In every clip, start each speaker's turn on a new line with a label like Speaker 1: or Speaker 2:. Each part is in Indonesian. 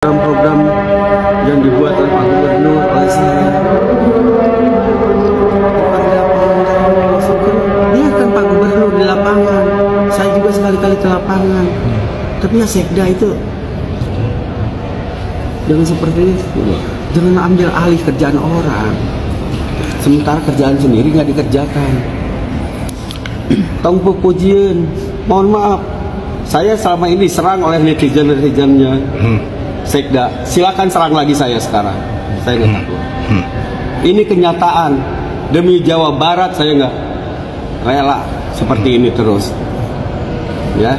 Speaker 1: Program yang dibuat oleh Pak Gubernur, oleh saya. Dia kan Pak Gubernur di lapangan, saya juga sekali-kali ke lapangan. Tapi ya sekda itu dengan seperti itu, jangan ambil alih kerjaan orang, sementara kerjaan sendiri nggak dikerjakan. Tongpo pujian, mohon maaf, saya selama ini serang oleh netizen-netizennya. Sekda, silakan serang lagi saya sekarang. Saya nggak takut. Ini kenyataan. Demi Jawa Barat saya nggak rela seperti ini terus. Ya,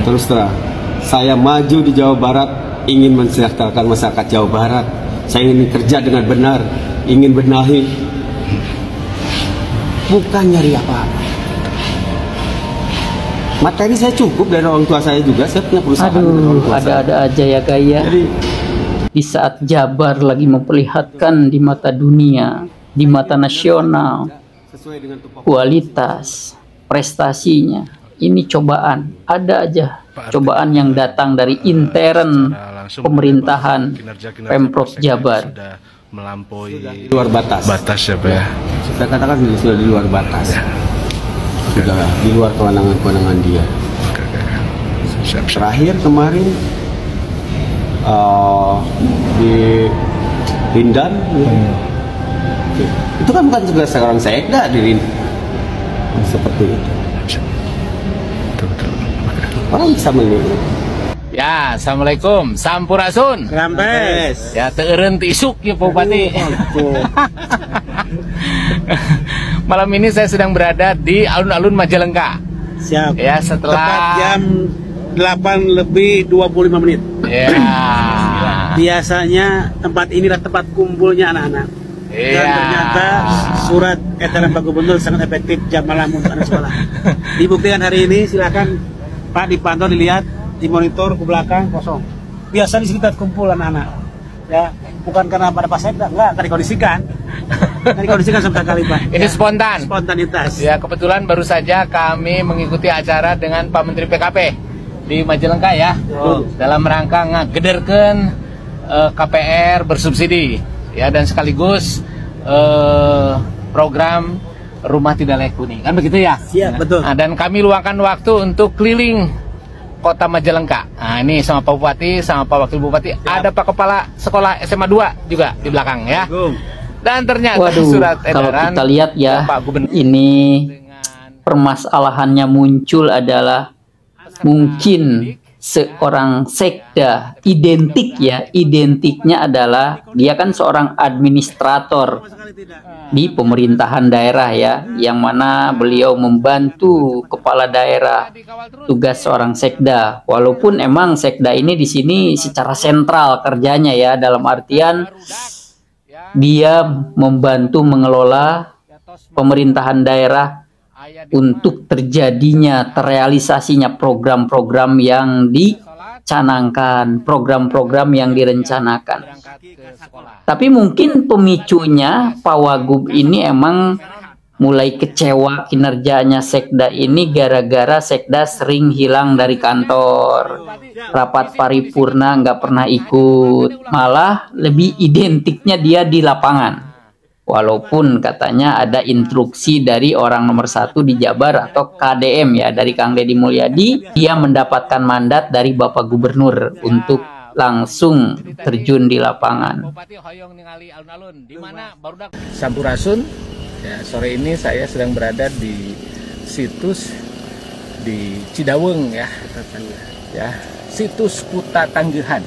Speaker 1: terus terang. Saya maju di Jawa Barat, ingin mensejahterakan masyarakat Jawa Barat. Saya ingin kerja dengan benar, ingin benahi. Bukan nyari apa-apa. Materi saya cukup dari orang tua saya juga, saya punya perusahaan.
Speaker 2: Aduh, ada-ada aja ya Gaya.
Speaker 1: Jadi,
Speaker 2: di saat Jabar lagi memperlihatkan di mata dunia, di mata nasional, kualitas, prestasinya, ini cobaan. Ada aja cobaan yang datang dari intern pemerintahan Pemprov Jabar.
Speaker 3: Melampaui
Speaker 1: luar batas.
Speaker 3: batas ya Pak ya.
Speaker 1: Saya katakan sudah di luar batas. Sudah di luar kewenangan dia.
Speaker 3: Siap.
Speaker 1: Terakhir kemarin di Lindan, itu kan bukan juga seorang sekda di Lindan. Seperti itu.
Speaker 3: Betul.
Speaker 1: Orang bisa melihat.
Speaker 4: Ya, assalamualaikum, sampurasun.
Speaker 1: Rampes.
Speaker 4: Ya, teureun ti isuk ya Pak Bupati. Malam ini saya sedang berada di alun-alun Majalengka.
Speaker 1: Siap.
Speaker 4: Ya, setelah
Speaker 1: Tepat jam 8:25.
Speaker 4: Ya.
Speaker 1: Biasanya tempat inilah tempat kumpulnya anak-anak. Dan
Speaker 4: Iya.
Speaker 1: ternyata surat edaran Pak Gubernur sangat efektif jam malam untuk anak sekolah. Dibuktikan hari ini, silakan Pak dipantau, dilihat di monitor ke belakang kosong. Biasa di sini tempat kumpul anak-anak. Ya, bukan karena pada pas sekda, enggak, tadi kondisikan. Tadi kondisikan sama sekali Pak.
Speaker 4: Ini spontan.
Speaker 1: Spontanitas.
Speaker 4: Ya, kebetulan baru saja kami mengikuti acara dengan Pak Menteri PKP di Majalengka ya. Dalam rangka ngagederkeun KPR bersubsidi ya, dan sekaligus program rumah tidak layak huni. Kan begitu ya?
Speaker 1: Siap, betul.
Speaker 4: Nah, dan kami luangkan waktu untuk keliling Kota Majalengka. Nah, ini sama Pak Bupati, sama Pak Wakil Bupati.
Speaker 1: Siap.
Speaker 4: Ada Pak Kepala Sekolah SMA 2 juga di belakang ya. Dan ternyata
Speaker 2: Waduh,
Speaker 4: surat
Speaker 2: kalau
Speaker 4: edaran
Speaker 2: kita lihat ya,
Speaker 4: Pak Gubernur
Speaker 2: ini permasalahannya muncul adalah mungkin seorang sekda identiknya adalah dia kan seorang administrator di pemerintahan daerah ya, yang mana beliau membantu kepala daerah, tugas seorang sekda. Walaupun emang sekda ini di sini secara sentral kerjanya ya, dalam artian dia membantu mengelola pemerintahan daerah untuk terrealisasinya program-program yang dicanangkan, program-program yang direncanakan. Tapi mungkin pemicunya Pak Wagub ini emang mulai kecewa kinerjanya sekda ini gara-gara sekda sering hilang dari kantor, rapat paripurna nggak pernah ikut, malah lebih identiknya dia di lapangan. Walaupun katanya ada instruksi dari orang nomor 1 di Jabar atau KDM ya, dari Kang Deddy Mulyadi, dia mendapatkan mandat dari Bapak Gubernur untuk langsung terjun di lapangan.
Speaker 4: Sampurasun. Ya, sore ini saya sedang berada di situs di Cidaweng ya. Ya, situs Kuta Tanggehan.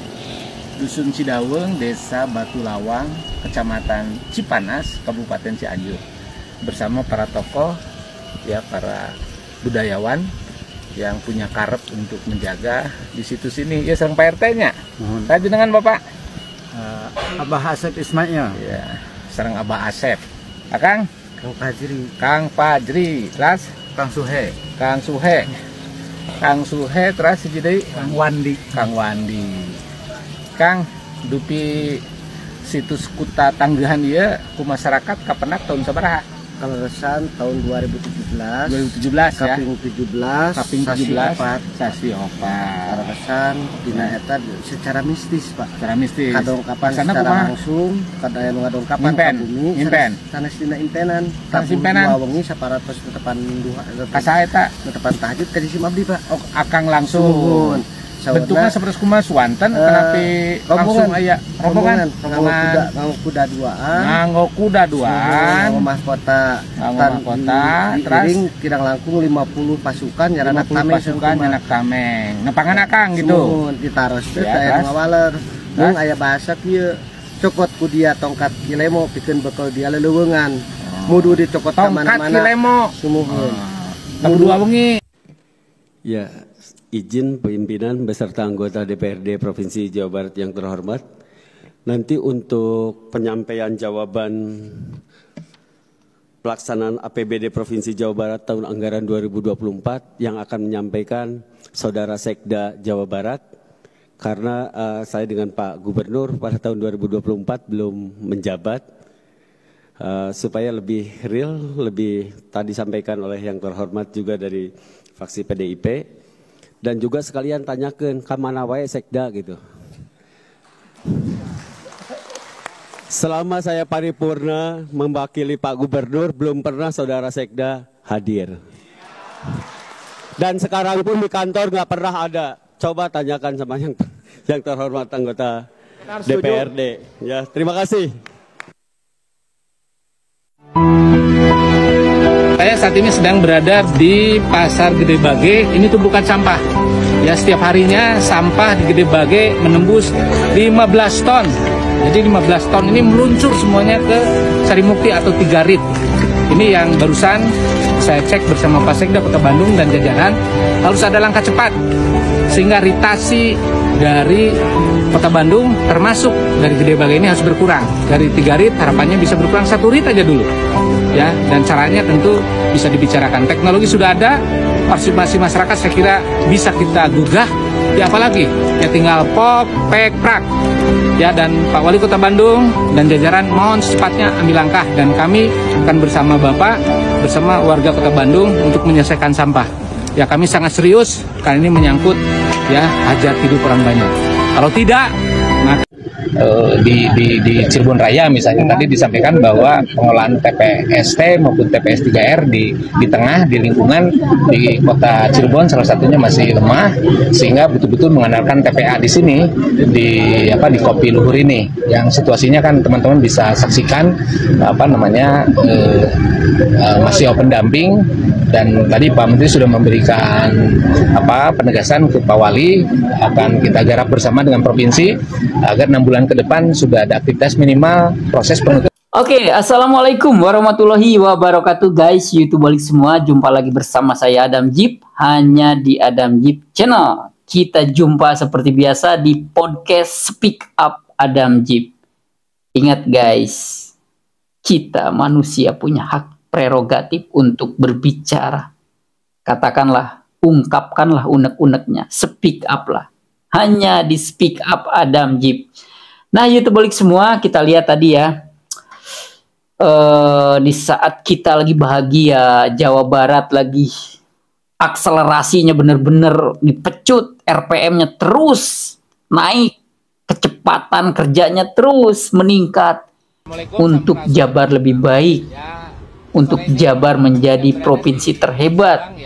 Speaker 4: Dusun Cidaweng, Desa Batu Lawang, Kecamatan Cipanas, Kabupaten Cianjur, bersama para tokoh, ya, para budayawan yang punya karep untuk menjaga di situs ini. Ya, sang Pak RT-nya. Saya dengan Bapak
Speaker 5: Abah Asep Ismail.
Speaker 4: ya, sareng Abah Asep. Akang
Speaker 5: Kang Fajri.
Speaker 4: Kang Fajri, terus
Speaker 5: Kang Suhe.
Speaker 4: Kang Suhe. Kang Suhe, terus jadi
Speaker 5: Kang Wandi.
Speaker 4: Kang Wandi. Kang, dupi situs Kuta Tanggehan dia ku masyarakat kapenak tahun sabaraha?
Speaker 6: Kaleresan tahun 2017.
Speaker 4: 2017 ya.
Speaker 6: Kaping 17.
Speaker 4: Kaping
Speaker 6: Sasi
Speaker 4: 17.
Speaker 6: opat.
Speaker 4: Sasi opat.
Speaker 6: Kaleresan dina eta secara mistis, Pak.
Speaker 4: Secara mistis.
Speaker 6: Kadongkapan
Speaker 4: Sana
Speaker 6: secara
Speaker 4: kumaha?
Speaker 6: langsung, kadaya nu ngadongkapan
Speaker 4: Impen.
Speaker 6: ka bumi.
Speaker 4: Impen.
Speaker 6: Sanes dina impenan.
Speaker 4: Sanes impenan.
Speaker 6: Dua wengi saparatos netepan duha.
Speaker 4: Asa eta
Speaker 6: Netepan tahajud ka Jisim Abdi, Pak.
Speaker 4: oh, akang langsung.
Speaker 6: Suhun.
Speaker 4: Bentuknya seperti kumaha Swanten tapi langsung aya rombongan
Speaker 6: nganggo kuda duaan.
Speaker 4: Nganggo kuda duaan.
Speaker 6: Nganggo mahkota.
Speaker 4: Nganggo mahkota,
Speaker 6: Terus kirang langkung 50 pasukan nyarana
Speaker 4: 50
Speaker 6: tameng.
Speaker 4: pasukan nyanak tameng. Nepangan akang gitu.
Speaker 6: Suhun, ditaros teh
Speaker 4: Ya,
Speaker 6: aya
Speaker 4: terus?
Speaker 6: ngawaler. Mung aya bahasa kieu. Cokot ku dia tongkat kilemo pikeun bekal dia leuweungan. Mudu dicokot ka
Speaker 4: Tongkat
Speaker 6: mana-mana.
Speaker 4: kilemo.
Speaker 6: Sumuhun.
Speaker 4: Tapi dua wengi.
Speaker 1: Ya, izin pimpinan beserta anggota DPRD Provinsi Jawa Barat yang terhormat. Nanti untuk penyampaian jawaban pelaksanaan APBD Provinsi Jawa Barat tahun anggaran 2024 yang akan menyampaikan Saudara Sekda Jawa Barat. Karena saya dengan Pak Gubernur pada tahun 2024 belum menjabat. Supaya lebih real, lebih tadi disampaikan oleh yang terhormat juga dari fraksi PDIP. Dan juga sekalian tanyakan kamana wae sekda gitu. Selama saya paripurna mewakili Pak Gubernur, belum pernah saudara sekda hadir. Dan sekarang pun di kantor nggak pernah ada. Coba tanyakan sama yang terhormat anggota DPRD. Ya, terima kasih.
Speaker 4: Saya saat ini sedang berada di Pasar Gede Bage. Ini tumpukan sampah. Ya, setiap harinya sampah di Gede Bage menembus 15 ton. Jadi 15 ton ini meluncur semuanya ke Sarimukti atau Tigarit. Ini yang barusan saya cek bersama Pak Sekda Kota Bandung dan jajaran, harus ada langkah cepat sehingga ritasi dari Kota Bandung termasuk dari Gede Bage ini harus berkurang. Dari 3 rit harapannya bisa berkurang 1 rit aja dulu. Ya, dan caranya tentu bisa dibicarakan. Teknologi sudah ada, partisipasi masyarakat saya kira bisa kita gugah. Ya apalagi ya tinggal pok, pek, prak. Ya, dan Pak Wali Kota Bandung dan jajaran mohon secepatnya ambil langkah dan kami akan bersama Bapak, bersama warga Kota Bandung untuk menyelesaikan sampah. Ya, kami sangat serius karena ini menyangkut ya hajat hidup orang banyak. Kalau tidak, maka di Cirebon Raya misalnya tadi disampaikan bahwa pengolahan TPST maupun TPS 3R di tengah di lingkungan di kota Cirebon salah satunya masih lemah sehingga betul-betul mengandalkan TPA di sini di Kopi Luhur ini yang situasinya kan teman-teman bisa saksikan masih open dumping dan tadi Pak Menteri sudah memberikan penegasan ke Pak Wali akan kita garap bersama dengan provinsi agar 6 bulan ke depan sudah ada aktivitas minimal proses penutupan.
Speaker 2: Oke, assalamualaikum warahmatullahi wabarakatuh guys, YouTube balik semua, jumpa lagi bersama saya Adam Jeep, hanya di Adam Jeep Channel. Kita jumpa seperti biasa di podcast Speak Up Adam Jeep. Ingat guys, kita manusia punya hak prerogatif untuk berbicara. Katakanlah, ungkapkanlah unek-uneknya, speak up lah. Hanya di Speak Up Adam Jeep. Nah, YouTube balik semua, kita lihat tadi ya. Di saat kita lagi bahagia, Jawa Barat lagi akselerasinya bener-bener dipecut, RPM-nya terus naik, kecepatan kerjanya terus meningkat untuk Jabar lebih baik, untuk Jabar menjadi provinsi terhebat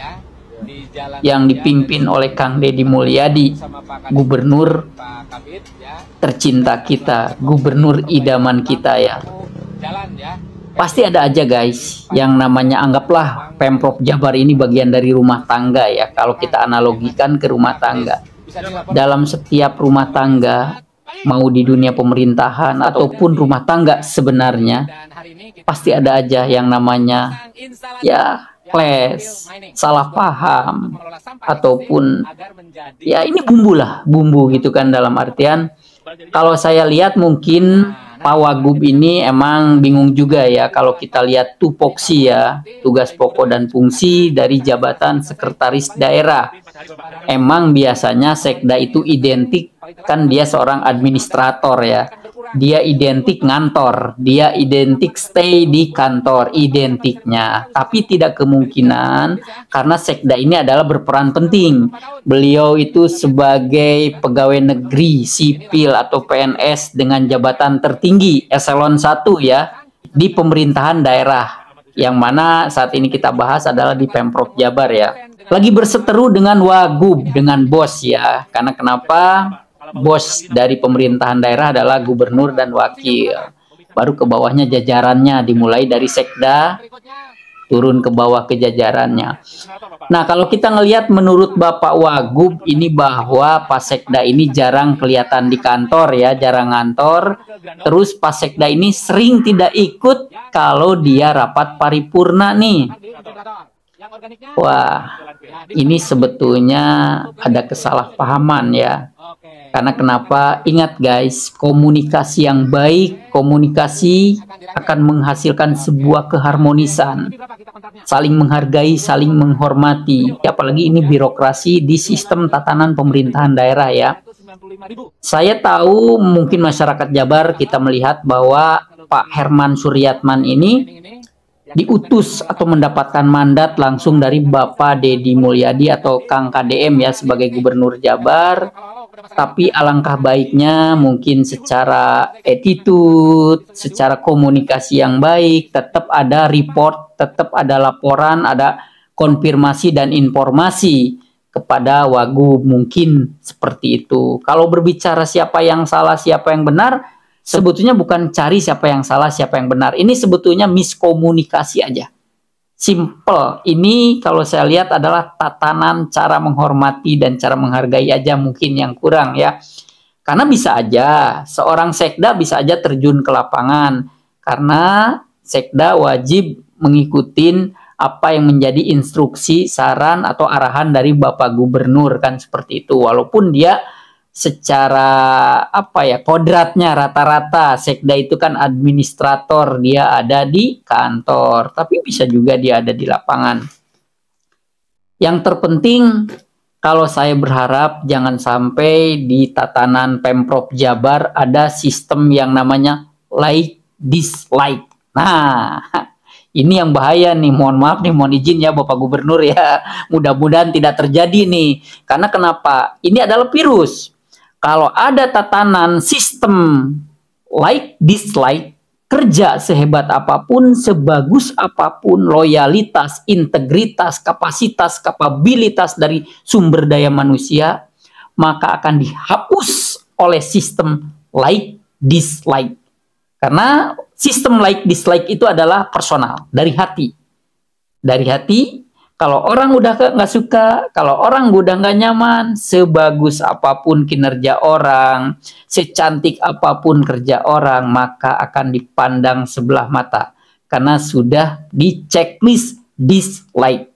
Speaker 2: yang dipimpin oleh Kang Deddy Mulyadi, gubernur tercinta kita, gubernur idaman kita ya. Pasti ada aja guys yang namanya, anggaplah Pemprov Jabar ini bagian dari rumah tangga ya, kalau kita analogikan ke rumah tangga. Dalam setiap rumah tangga, mau di dunia pemerintahan ataupun rumah tangga sebenarnya, pasti ada aja yang namanya ya clash, salah paham, ataupun ya ini bumbu lah, bumbu gitu kan. Dalam artian kalau saya lihat mungkin Pak Wagub ini emang bingung juga ya kalau kita lihat tupoksi ya, tugas pokok dan fungsi dari jabatan sekretaris daerah. Emang biasanya sekda itu identik kan dia seorang administrator ya. dia identik ngantor, dia identik stay di kantor, identiknya. Tapi tidak kemungkinan karena sekda ini adalah berperan penting. Beliau itu sebagai pegawai negeri sipil atau PNS dengan jabatan tertinggi eselon 1 ya di pemerintahan daerah. Yang mana saat ini kita bahas adalah di Pemprov Jabar ya. Lagi berseteru dengan wagub, dengan bos ya. Karena kenapa? Bos dari pemerintahan daerah adalah gubernur dan wakil. Baru ke bawahnya jajarannya, dimulai dari sekda, turun ke bawah ke jajarannya. Nah, kalau kita ngelihat menurut Bapak Wagub ini bahwa Pak Sekda ini jarang kelihatan di kantor ya, jarang ngantor. Terus Pak Sekda ini sering tidak ikut kalau dia rapat paripurna nih. Wah, ini sebetulnya ada kesalahpahaman ya. Karena kenapa? Ingat guys, komunikasi yang baik, komunikasi akan menghasilkan sebuah keharmonisan. Saling menghargai, saling menghormati. Apalagi ini birokrasi di sistem tatanan pemerintahan daerah ya. Saya tahu mungkin masyarakat Jabar kita melihat bahwa Pak Herman Suryatman ini diutus atau mendapatkan mandat langsung dari Bapak Deddy Mulyadi atau Kang KDM ya sebagai Gubernur Jabar. Tapi alangkah baiknya mungkin secara attitude, secara komunikasi yang baik, tetap ada report, tetap ada laporan, ada konfirmasi dan informasi kepada Wagub, mungkin seperti itu. Kalau berbicara siapa yang salah, siapa yang benar, sebetulnya bukan cari siapa yang salah, siapa yang benar. Ini sebetulnya miskomunikasi aja. Simple. Ini kalau saya lihat adalah tatanan cara menghormati dan cara menghargai aja mungkin yang kurang ya. Karena bisa aja seorang sekda bisa aja terjun ke lapangan karena sekda wajib mengikuti apa yang menjadi instruksi, saran atau arahan dari Bapak Gubernur kan seperti itu. Walaupun dia secara apa ya kodratnya rata-rata sekda itu kan administrator, dia ada di kantor, tapi bisa juga dia ada di lapangan. Yang terpenting kalau saya berharap jangan sampai di tatanan Pemprov Jabar ada sistem yang namanya like dislike. Nah, ini yang bahaya nih, mohon maaf nih, mohon izin ya Bapak Gubernur ya, mudah-mudahan tidak terjadi nih. Karena kenapa? Ini adalah virus. Kalau ada tatanan sistem like dislike, kerja sehebat apapun, sebagus apapun, loyalitas, integritas, kapasitas, kapabilitas dari sumber daya manusia, maka akan dihapus oleh sistem like dislike. Karena sistem like dislike itu adalah personal, dari hati. Dari hati. Kalau orang udah nggak suka, kalau orang udah nggak nyaman, sebagus apapun kinerja orang, secantik apapun kerja orang, maka akan dipandang sebelah mata. Karena sudah di checklist dislike.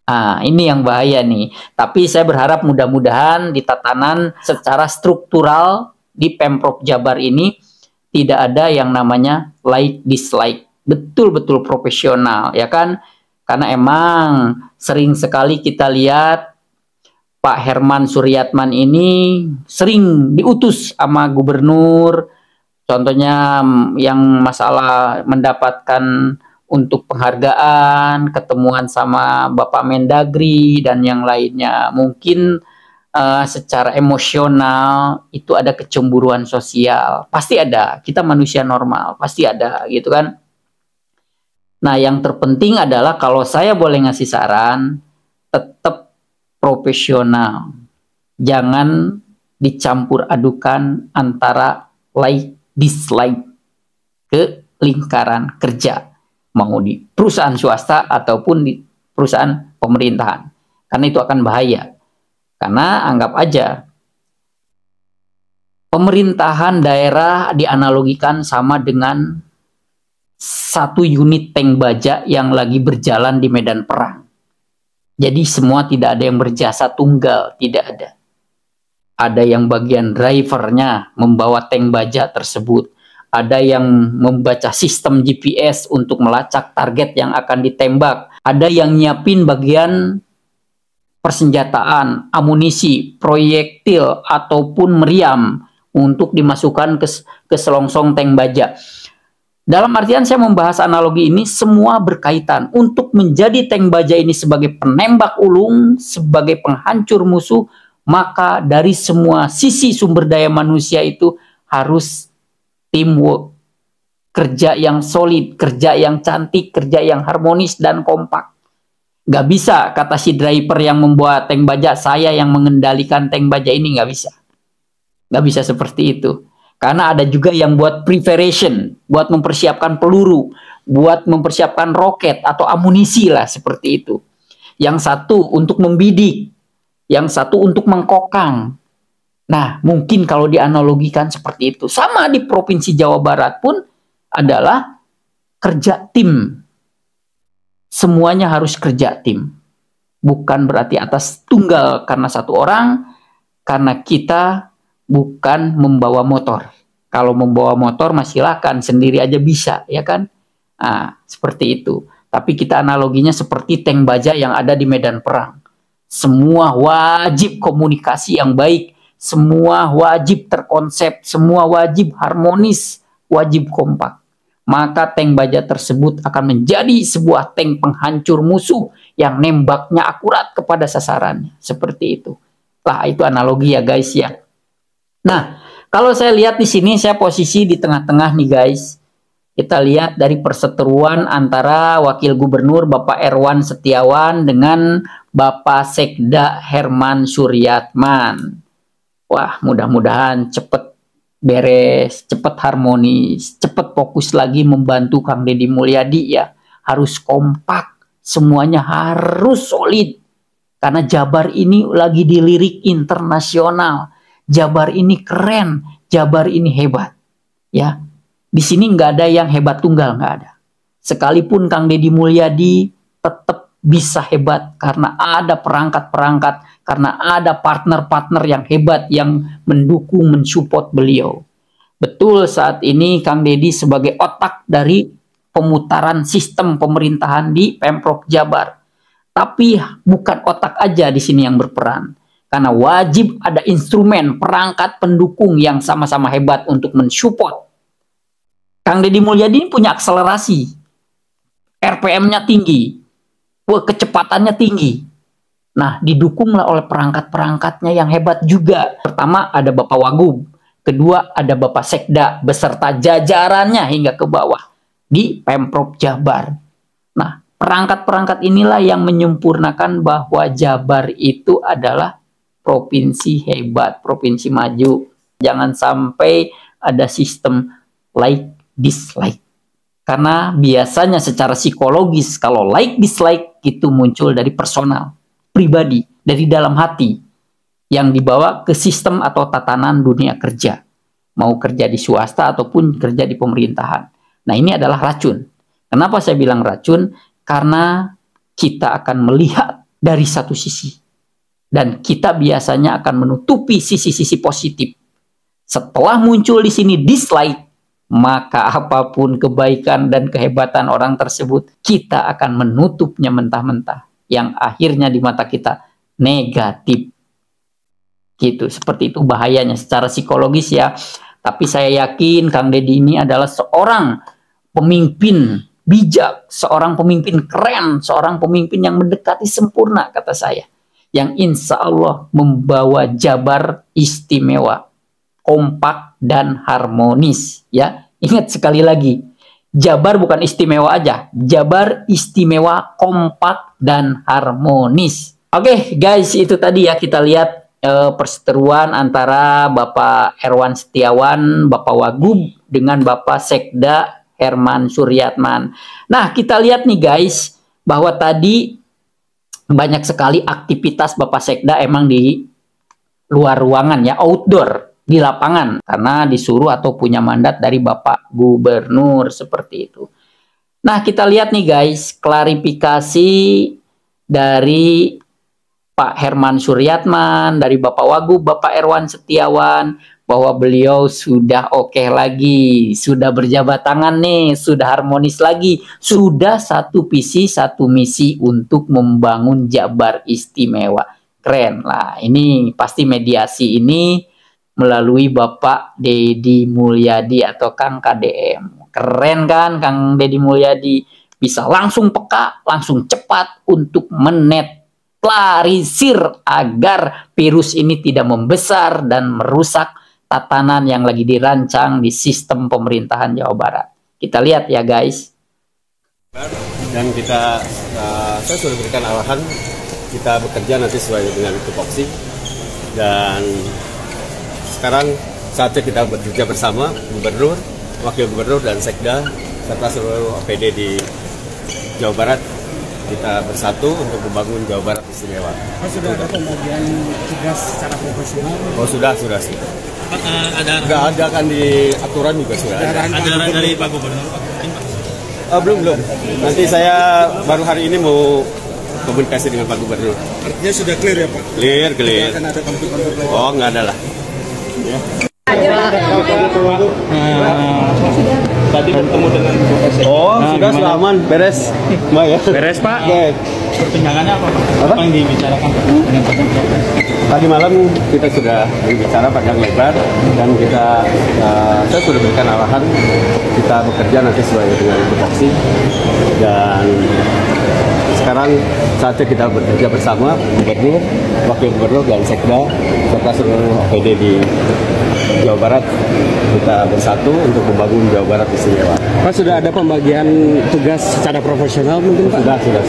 Speaker 2: Nah, ini yang bahaya nih. Tapi saya berharap mudah-mudahan di tatanan secara struktural di Pemprov Jabar ini tidak ada yang namanya like dislike. Betul-betul profesional, ya kan? Karena emang sering sekali kita lihat Pak Herman Suryatman ini sering diutus sama gubernur. Contohnya yang masalah mendapatkan untuk penghargaan, ketemuan sama Bapak Mendagri dan yang lainnya. Mungkin secara emosional itu ada kecemburuan sosial. Pasti ada, kita manusia normal, pasti ada gitu kan. Nah, yang terpenting adalah kalau saya boleh ngasih saran, tetap profesional. Jangan dicampur adukan antara like dislike ke lingkaran kerja. Mau di perusahaan swasta ataupun di perusahaan pemerintahan. Karena itu akan bahaya. Karena anggap aja pemerintahan daerah dianalogikan sama dengan satu unit tank baja yang lagi berjalan di medan perang. Jadi semua tidak ada yang berjasa tunggal, tidak ada. Ada yang bagian drivernya membawa tank baja tersebut. Ada yang membaca sistem GPS untuk melacak target yang akan ditembak. Ada yang nyiapin bagian persenjataan, amunisi, proyektil, ataupun meriam untuk dimasukkan ke selongsong tank baja. Dalam artian saya membahas analogi ini semua berkaitan. Untuk menjadi tank baja ini sebagai penembak ulung, sebagai penghancur musuh, maka dari semua sisi sumber daya manusia itu harus teamwork. Kerja yang solid, kerja yang cantik, kerja yang harmonis dan kompak. Gak bisa kata si driver yang membuat tank baja, saya yang mengendalikan tank baja ini, gak bisa. Gak bisa seperti itu. Karena ada juga yang buat preparation, buat mempersiapkan peluru, buat mempersiapkan roket atau amunisi lah seperti itu. Yang satu untuk membidik, yang satu untuk mengkokang. Nah, mungkin kalau dianalogikan seperti itu. Sama di Provinsi Jawa Barat pun adalah kerja tim. Semuanya harus kerja tim. Bukan berarti atas tunggal karena satu orang, karena kita bukan membawa motor. Kalau membawa motor masih silakan, sendiri aja bisa, ya kan? Nah, seperti itu. Tapi kita analoginya seperti tank baja yang ada di medan perang. Semua wajib komunikasi yang baik, semua wajib terkonsep, semua wajib harmonis, wajib kompak. Maka tank baja tersebut akan menjadi sebuah tank penghancur musuh yang nembaknya akurat kepada sasarannya. Seperti itu. Lah, itu analogi ya guys ya. Nah, kalau saya lihat di sini, saya posisi di tengah-tengah nih guys. Kita lihat dari perseteruan antara Wakil Gubernur Bapak Erwan Setiawan dengan Bapak Sekda Herman Suryatman. Wah, mudah-mudahan cepet beres, cepet harmonis, cepet fokus lagi membantu Kang Deddy Mulyadi ya. Harus kompak, semuanya harus solid. Karena Jabar ini lagi dilirik internasional. Jabar ini keren, Jabar ini hebat, ya. Di sini nggak ada yang hebat tunggal, nggak ada. Sekalipun Kang Deddy Mulyadi tetap bisa hebat karena ada perangkat-perangkat, karena ada partner-partner yang hebat yang mendukung, mensupport beliau. Betul saat ini Kang Deddy sebagai otak dari pemutaran sistem pemerintahan di Pemprov Jabar. Tapi bukan otak aja di sini yang berperan. Karena wajib ada instrumen, perangkat pendukung yang sama-sama hebat untuk mensupport. Kang Deddy Mulyadi punya akselerasi. RPM-nya tinggi. Kecepatannya tinggi. Nah, didukunglah oleh perangkat-perangkatnya yang hebat juga. Pertama, ada Bapak Wagub. Kedua, ada Bapak Sekda beserta jajarannya hingga ke bawah di Pemprov Jabar. Nah, perangkat-perangkat inilah yang menyempurnakan bahwa Jabar itu adalah provinsi hebat, provinsi maju. Jangan sampai ada sistem like, dislike. Karena biasanya secara psikologis, kalau like, dislike itu muncul dari personal, pribadi, dari dalam hati, yang dibawa ke sistem atau tatanan dunia kerja. Mau kerja di swasta ataupun kerja di pemerintahan. Nah, ini adalah racun. Kenapa saya bilang racun? Karena kita akan melihat dari satu sisi. Dan kita biasanya akan menutupi sisi-sisi positif. Setelah muncul di sini dislike, maka apapun kebaikan dan kehebatan orang tersebut, kita akan menutupnya mentah-mentah. Yang akhirnya di mata kita negatif. Gitu, seperti itu bahayanya secara psikologis ya. Tapi saya yakin Kang Deddy ini adalah seorang pemimpin bijak, seorang pemimpin keren, seorang pemimpin yang mendekati sempurna kata saya. Yang insya Allah membawa Jabar istimewa, kompak dan harmonis ya. Ingat sekali lagi, Jabar bukan istimewa aja, Jabar istimewa, kompak dan harmonis. Oke guys, itu tadi ya kita lihat perseteruan antara Bapak Erwan Setiawan, Bapak Wagub dengan Bapak Sekda Herman Suryatman. Nah, kita lihat nih guys bahwa tadi banyak sekali aktivitas Bapak Sekda emang di luar ruangan ya, outdoor, di lapangan, karena disuruh atau punya mandat dari Bapak Gubernur seperti itu. Nah, kita lihat nih guys, klarifikasi dari Pak Herman Suryatman, dari Bapak Wagub, Bapak Erwan Setiawan, bahwa beliau sudah oke lagi, sudah berjabat tangan nih, sudah harmonis lagi, sudah satu visi, satu misi untuk membangun Jabar istimewa. Keren lah, ini pasti mediasi ini melalui Bapak Deddy Mulyadi atau Kang KDM. Keren kan Kang Deddy Mulyadi, bisa langsung peka, langsung cepat untuk menetralisir agar virus ini tidak membesar dan merusak tatanan yang lagi dirancang di sistem pemerintahan Jawa Barat. Kita lihat ya guys.
Speaker 1: Dan kita, saya sudah berikan arahan, kita bekerja nanti sesuai dengan tupoksi. Dan sekarang saatnya kita bekerja bersama Gubernur, Wakil Gubernur dan Sekda serta seluruh OPD di Jawa Barat. Kita bersatu untuk membangun Jawa Barat istimewa.
Speaker 6: Sudah ada pembagian tugas secara profesional?
Speaker 1: Oh sudah. Nggak ada kan di aturan juga sudah ada.
Speaker 7: Ada dari Pak Gubernur?
Speaker 1: Belum. Nanti saya baru hari ini mau komunikasi dengan Pak Gubernur.
Speaker 7: Artinya sudah clear ya Pak?
Speaker 1: Clear.
Speaker 7: Akan ada konflik-konflik lain?
Speaker 1: Oh nggak ada lah. Ya.
Speaker 7: Tadi bertemu dengan
Speaker 1: Sudah aman, beres.
Speaker 7: Beres Pak?
Speaker 1: Oke.
Speaker 7: Perbincangannya apa Pak?
Speaker 1: Apa
Speaker 7: yang dibicarakan dengan Pak?
Speaker 1: Tadi malam kita sudah bicara panjang lebar dan saya sudah berikan arahan, kita bekerja nanti sesuai dengan tupoksi. Dan sekarang saatnya kita bekerja bersama Gubernur, Wakil Gubernur dan Sekda serta seluruh OPD di Jawa Barat. Kita bersatu untuk membangun Jawa Barat istimewa.
Speaker 6: Pak, sudah ada pembagian tugas secara profesional mungkin Pak?
Speaker 1: Sudah.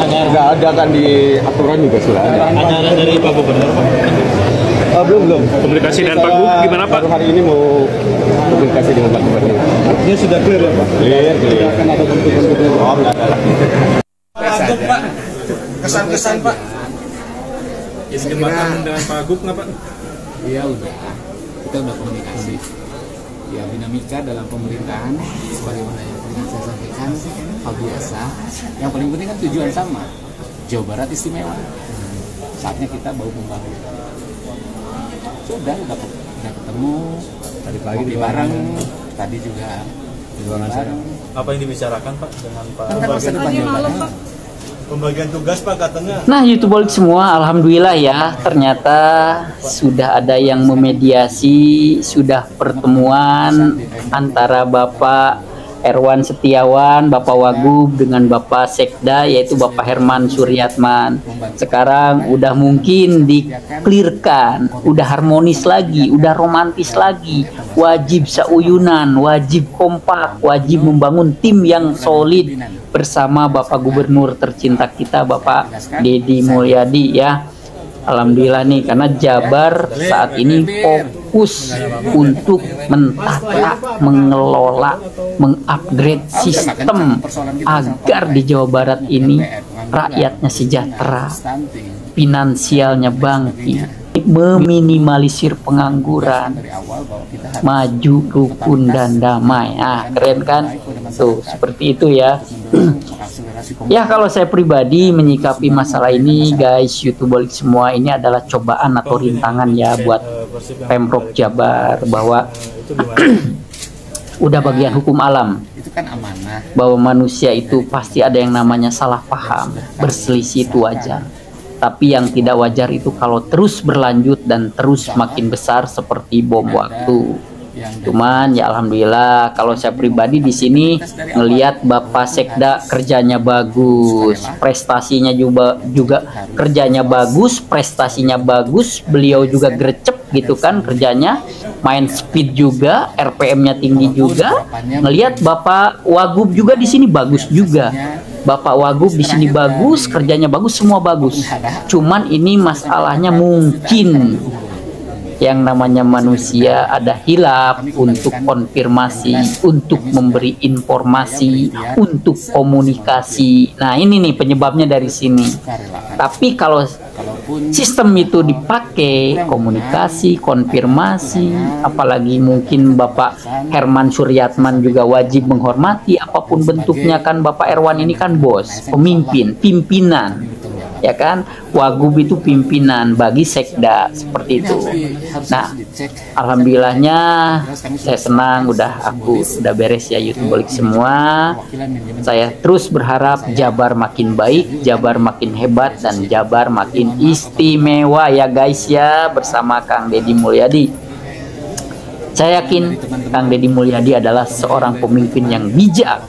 Speaker 1: Nggak ada kan di aturan juga sudah ada.
Speaker 7: Ada dari Pak Gubernur Pak?
Speaker 1: Belum.
Speaker 7: Komunikasi dengan Pak Gub gimana Pak?
Speaker 1: Baru hari ini mau komunikasi dengan Pak Gubernur.
Speaker 7: Artinya sudah clear ya Pak?
Speaker 1: Clear.
Speaker 7: Akan ada konflik-konflik lain?
Speaker 1: Oh nggak ada lah.
Speaker 7: Pak, kesan-kesan Pak? Kesempatan dengan Pak Gub nggak Pak?
Speaker 4: Iya udah, kita udah komunikasi. Ya dinamika dalam pemerintahan sebagaimana yang pernah saya sampaikan, hal biasa. Yang paling penting kan tujuan sama, Jawa Barat istimewa. Saatnya kita bahu membangun. Sudah ketemu. Tadi pagi di bareng, tadi juga bareng.
Speaker 7: Apa yang dibicarakan Pak dengan Pak?
Speaker 4: Tentang masa depan Jawa Barat.
Speaker 7: Pembagian tugas Pak katanya.
Speaker 2: Nah YouTuber semua, alhamdulillah ya, ternyata sudah ada yang memediasi, sudah pertemuan antara Bapak Erwan Setiawan, Bapak Wagub dengan Bapak Sekda yaitu Bapak Herman Suryatman. Sekarang udah mungkin diklirkan, udah harmonis lagi, udah romantis lagi. Wajib sauyunan, wajib kompak, wajib membangun tim yang solid bersama Bapak Gubernur tercinta kita Bapak Deddy Mulyadi ya. Alhamdulillah nih, karena Jabar saat ini fokus untuk mentata, mengelola, mengupgrade sistem agar di Jawa Barat ini rakyatnya sejahtera, finansialnya bangkit, meminimalisir pengangguran, maju, rukun dan damai. Ah, keren kan? Tuh, seperti itu ya. Ya, kalau saya pribadi menyikapi masalah ini, guys, YouTuber semua, ini adalah cobaan atau rintangan ya buat Pemprov Jabar, bahwa udah bagian hukum alam bahwa manusia itu pasti ada yang namanya salah paham, berselisih itu wajar. Tapi yang tidak wajar itu kalau terus berlanjut dan terus makin besar seperti bom waktu. Cuman ya alhamdulillah, kalau saya pribadi di sini ngelihat Bapak Sekda kerjanya bagus, prestasinya juga kerjanya bagus, prestasinya bagus, beliau juga gercep gitu kan kerjanya, main speed juga, RPM-nya tinggi juga. Ngelihat Bapak Wagub juga di sini bagus juga. Bapak Wagub di sini bagus, kerjanya bagus, semua bagus. Cuman ini masalahnya mungkin yang namanya manusia ada hilaf untuk konfirmasi, untuk memberi informasi, untuk komunikasi. Nah ini nih penyebabnya dari sini. Tapi kalau sistem itu dipakai, komunikasi, konfirmasi, apalagi mungkin Bapak Herman Suryatman juga wajib menghormati apapun bentuknya, kan Bapak Erwan ini kan bos, pemimpin, pimpinan. ya kan? Wagub itu pimpinan bagi sekda seperti itu. Nah, alhamdulillahnya saya senang aku udah beres ya YouTube Bolik semua. Saya terus berharap Jabar makin baik, Jabar makin hebat, dan Jabar makin istimewa ya guys ya, bersama Kang Deddy Mulyadi. Saya yakin Kang Deddy Mulyadi adalah seorang pemimpin yang bijak.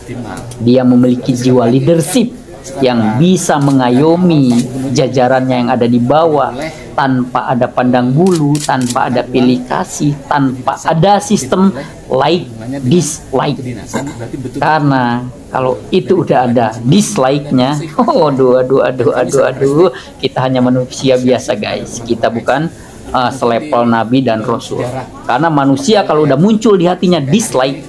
Speaker 2: Dia memiliki jiwa leadership yang bisa mengayomi jajarannya yang ada di bawah tanpa ada pandang bulu, tanpa ada pilih kasih, tanpa ada sistem like dislike. Karena kalau itu udah ada dislike-nya, aduh, kita hanya manusia biasa guys. Kita bukan selevel Nabi dan Rasul. Karena manusia kalau udah muncul di hatinya dislike,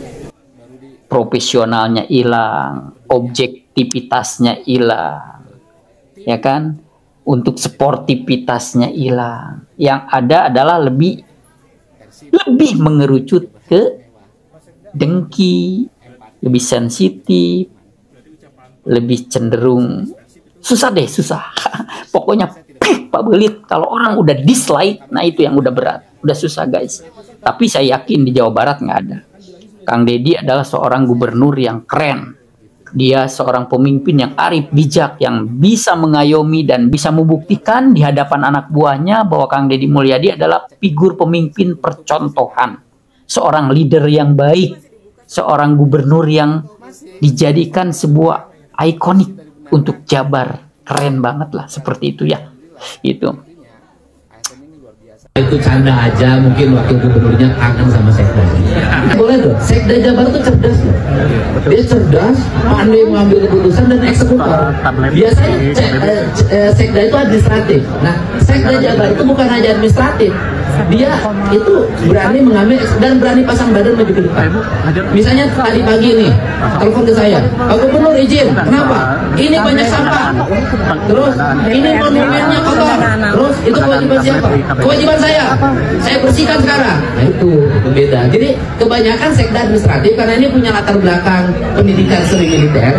Speaker 2: profesionalnya hilang, objektivitasnya hilang, ya kan? Untuk sportivitasnya hilang. Yang ada adalah lebih mengerucut ke dengki, lebih sensitif, lebih cenderung susah. Pokoknya Pak Belit, kalau orang udah dislike, nah itu yang udah berat, udah susah guys. Tapi saya yakin di Jawa Barat nggak ada. Kang Deddy adalah seorang gubernur yang keren. Dia seorang pemimpin yang arif, bijak, yang bisa mengayomi dan bisa membuktikan di hadapan anak buahnya bahwa Kang Deddy Mulyadi adalah figur pemimpin percontohan. Seorang leader yang baik, seorang gubernur yang dijadikan sebuah ikonik untuk Jabar. Keren banget lah, seperti itu ya. Itu
Speaker 8: canda aja, mungkin wakil gubernurnya kangen sama sekda. Boleh tuh, sekda Jabar tuh cerdas loh. Dia cerdas, pandai mengambil keputusan dan eksekutor. Biasanya sekda itu administratif. Nah, sekda Jabar itu bukan hanya administratif, dia itu berani mengambil dan berani pasang badan maju ke depan. Misalnya tadi pagi nih, telepon ke saya, Pak Gubernur izin, kenapa? Ini banyak sampah, terus ini monumennya kotor, terus itu kewajiban siapa? Kewajiban saya bersihkan sekarang. Nah, itu beda. Jadi kebanyakan sekda administratif karena ini punya latar belakang pendidikan seni militer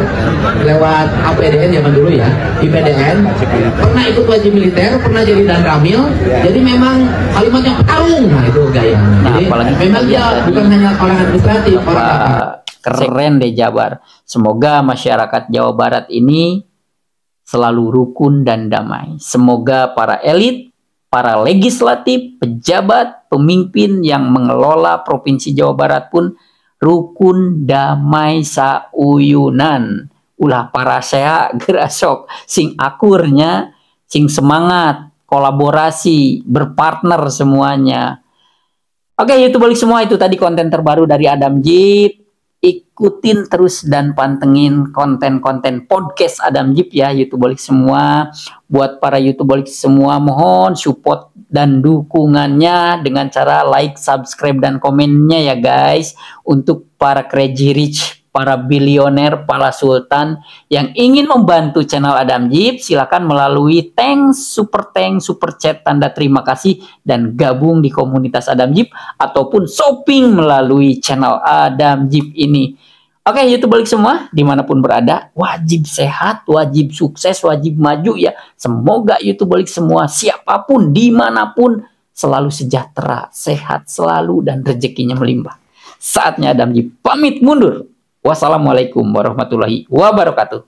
Speaker 8: lewat APDN zaman dulu ya, IPDN, pernah ikut wajib militer, pernah jadi danramil, jadi memang kalimatnya tarung. Nah itu gaya. Jadi memang dia bukan hanya orang administratif,
Speaker 2: keren deh Jabar. Semoga masyarakat Jawa Barat ini selalu rukun dan damai. Semoga para elit, para legislatif, pejabat, pemimpin yang mengelola Provinsi Jawa Barat pun rukun, damai, sauyunan. Ulah para sea gerasok, sing akurnya, sing semangat, kolaborasi, berpartner semuanya. Oke, YouTube Bolik semua, itu tadi konten terbaru dari Adam Jeep. Ikutin terus dan pantengin konten-konten podcast Adam Jeep ya, YouTube Bolik semua. Buat para YouTube Bolik semua, mohon support dan dukungannya dengan cara like, subscribe, dan komennya ya guys. Untuk para crazy rich, para bilioner, para sultan yang ingin membantu channel Adam Jeep, silakan melalui super chat, tanda terima kasih, dan gabung di komunitas Adam Jeep ataupun shopping melalui channel Adam Jeep ini. Oke, YouTube Bolik semua, dimanapun berada, wajib sehat, wajib sukses, wajib maju ya. Semoga YouTube Bolik semua, siapapun, dimanapun, selalu sejahtera, sehat selalu, dan rezekinya melimpah. Saatnya Adam Jeep pamit mundur. Wassalamualaikum warahmatullahi wabarakatuh.